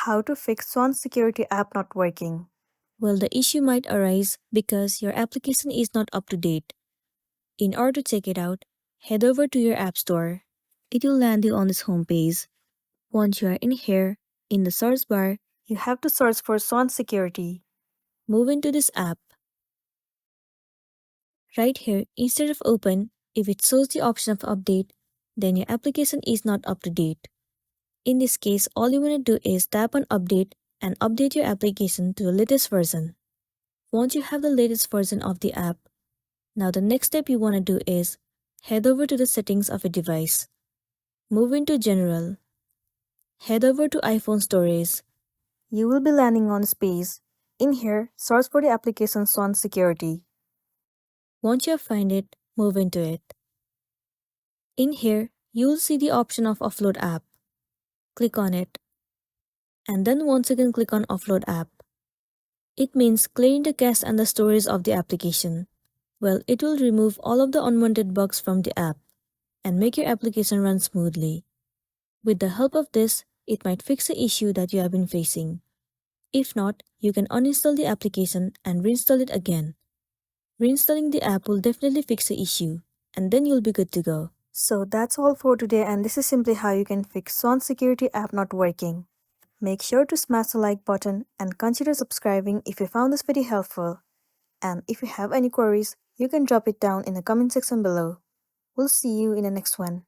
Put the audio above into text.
How to fix Swann Security app not working. Well, the issue might arise because your application is not up to date. In order to check it out, head over to your App Store. It will land you on this homepage. Once you are in here, in the search bar, You have to search for Swann Security. move into this app. Right here, instead of open, if it shows the option of update, then your application is not up to date. In this case, all you want to do is tap on update and update your application to the latest version. Once you have the latest version of the app, now the next step you want to do is head over to the settings of a device. Move into General. Head over to iPhone Storage. You will be landing on this page. In here, search for the application Swann Security. Once you find it, move into it. In here, you'll see the option of Offload App. Click on it. And then once again click on Offload App. It means clearing the cache and the storage of the application. Well, it will remove all of the unwanted bugs from the app and make your application run smoothly. With the help of this, it might fix the issue that you have been facing. If not, you can uninstall the application and reinstall it again. Reinstalling the app will definitely fix the issue, and then you'll be good to go. So that's all for today, and this is simply how you can fix Swann Security app not working. Make sure to smash the like button and consider subscribing if you found this video helpful. And if you have any queries, you can drop it down in the comment section below. We'll see you in the next one.